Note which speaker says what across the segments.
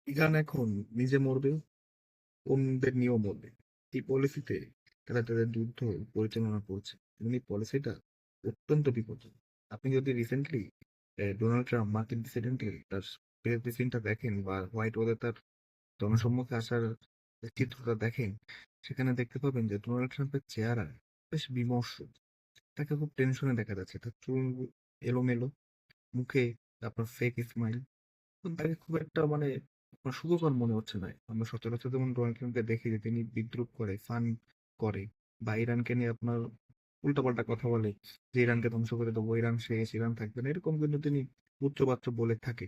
Speaker 1: Iran এখন নিজে মরবে, অন্যদের নিয়েও মরবে। এই পলিসিতে তারা তাদের যুদ্ধ পরিচালনা করছে এবং এই পলিসিটা অত্যন্ত বিপজ্জনক। আপনি যদি রিসেন্টলি ডোনাল্ড ট্রাম্প মার্কিন প্রেসিডেন্টের তার প্রেসিডেন্টটা দেখেন বা হোয়াইট ওয়ালে তার জনসম্মুখে আসার যে চিত্রটা দেখেন, সেখানে দেখতে পাবেন যে ডোনাল্ড ট্রাম্পের চেহারা বেশ বিমর্ষ। তাকে খুব টেনশনে দেখা যাচ্ছে, তার চুল এলোমেলো, মুখে আপনার ফেক স্মাইল। তাকে খুব একটা আপনার সুখকর মনে হচ্ছে না। আমরা সচরাচর যেমন ডোনাল্ড ট্রাম্পকে দেখি যে তিনি বিদ্রুপ করে, ফান করে, বা ইরানকে নিয়ে আপনার উল্টাপাল্টা কথা বলে যে ইরানকে ধ্বংস করে দেবো, ইরান শেষ, ইরান থাকবে না, এরকম কিন্তু তিনি উচ্চবাচ্য বলে থাকে।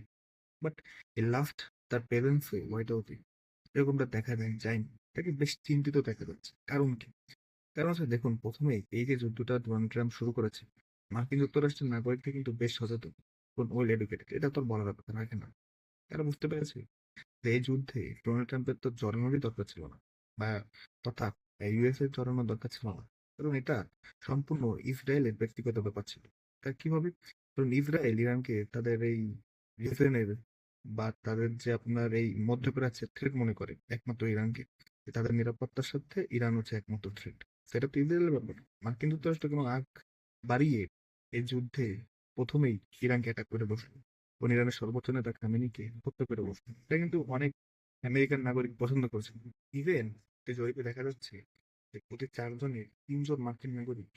Speaker 1: বাট এই লাস্ট তার প্রেজেন্সে হোয়াইট হাউসে এরকমটা দেখা যায়নি। তাকে বেশ চিন্তিত দেখা যাচ্ছে। কারণ কি? কারণ হচ্ছে, দেখুন, প্রথমেই এই যে যুদ্ধটা ডোনাল্ড ট্রাম্প শুরু করেছে, মার্কিন যুক্তরাষ্ট্রের নাগরিকরা কিন্তু বেশ সচেতন, ওয়েল এডুকেটেড, এটা তো আর বলার কথা রাখে না। তারা বুঝতে পেরেছে যে এই যুদ্ধে ডোনাল্ড ট্রাম্পের তো জড়ানোরই দরকার ছিল না, বা তথা ইউএস এর জড়ানোর দরকার ছিল না। কারণ এটা সম্পূর্ণ ইসরায়েলের ব্যক্তিগত ব্যাপার ছিল। তা কিভাবে? কারণ ইসরায়েল ইরানকে তাদের এই রিজনের বা তাদের যে আপনার এই মধ্যপ্রাচ্যের থ্রেট মনে করে একমাত্র ইরানকে, যে তাদের নিরাপত্তার সাথে ইরান হচ্ছে একমাত্র থ্রেট। সেটা তো ইসরায়েলের ব্যাপার না। মার্কিন যুক্তরাষ্ট্র কোনো আগ বাড়িয়ে এই যুদ্ধে প্রথমেই ইরানকে অ্যাটাক করে বসলো এবং ইরানের সর্বোচ্চ নেতা খামেনিকে হত্যা করে বসলো। এটা কিন্তু অনেক আমেরিকান নাগরিক পছন্দ করেছেন। ইভেন এই জরিপে দেখা যাচ্ছে যে প্রতি 4 জনের 3 জন মার্কিন নাগরিক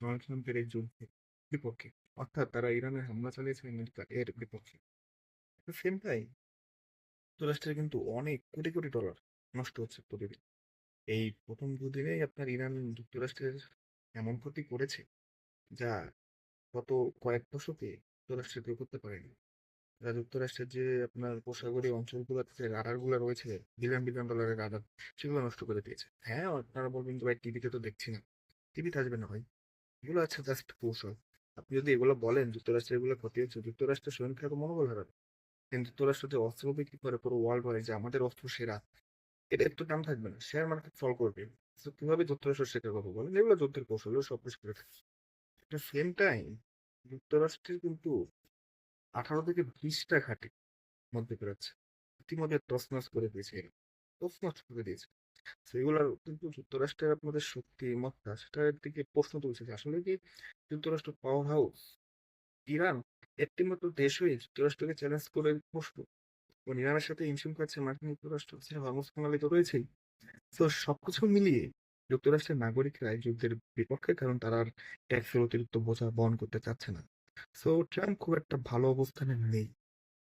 Speaker 1: ডোনাল্ড ট্রাম্পের এই যুদ্ধের বিপক্ষে, অর্থাৎ তারা ইরানের হামলা চালিয়েছে আমেরিকা এর বিপক্ষে। সেম টাইম যুক্তরাষ্ট্রের কিন্তু অনেক কোটি কোটি ডলার নষ্ট হচ্ছে প্রতিদিন। এই প্রথম দুদিনেই আপনার ইরান যুক্তরাষ্ট্রের এমন ক্ষতি করেছে, যা গত কয়েক দশকে যুক্তরাষ্ট্র কেউ করতে পারেনি। যুক্তরাষ্ট্রের যে আপনার উপসাগরীয় অঞ্চলগুলোতে যে রাডার গুলো রয়েছে, বিলিয়ন বিলিয়ন ডলারের রাডার, সেগুলো নষ্ট করে দিয়েছে। হ্যাঁ, আপনারা বলবেন যে ভাই টিভিতে তো দেখছি না। টিভিতে আসবে না ভাই, এগুলো আছে জাস্ট কৌশল। আপনি যদি এগুলো বলেন যুক্তরাষ্ট্রের এগুলো ক্ষতি হচ্ছে, যুক্তরাষ্ট্রের স্বয়ংক্রিয় মনোবল হারাবে। কিন্তু যুক্তরাষ্ট্র যে অস্ত্র বিক্রি করে পুরো ওয়ার্ল্ড ওয়াইড যে আমাদের অস্ত্র সেরা, এটা একটু দাম থাকবে না, শেয়ার মার্কেট ফল করবে। তো কিভাবে যুক্তরাষ্ট্র শেখার কথা বলেন? এগুলো যুদ্ধের কৌশল, এগুলো সব কিছু করে থাকে। সেম টাইম যুক্তরাষ্ট্রের কিন্তু 18 থেকে 20টা ঘাঁটি মধ্যপ্রাচ্যে ইতিমধ্যে তছনছ করে দিয়েছে এরা। তছনছ করে দিয়েছে। সেগুলার কিন্তু যুক্তরাষ্ট্রের আপনাদের শক্তিমত্তা সেটার দিকে প্রশ্ন তুলছে যে আসলে কি যুক্তরাষ্ট্র পাওয়ার হাউস? ইরান একটি মাত্র দেশ হয়ে যুক্তরাষ্ট্রকে চ্যালেঞ্জ করে বসলো এবং ইরানের সাথে হিমশিম খাচ্ছে মার্কিন যুক্তরাষ্ট্র, সে হরমুজ প্রণালী তো রয়েছেই। তো সবকিছু মিলিয়ে যুক্তরাষ্ট্রের নাগরিকরা এই যুদ্ধের বিপক্ষে, কারণ তারা আর ট্যাক্সের অতিরিক্ত বোঝা বহন করতে চাচ্ছে না। সো ট্রাম্প খুব একটা ভালো অবস্থানে নেই।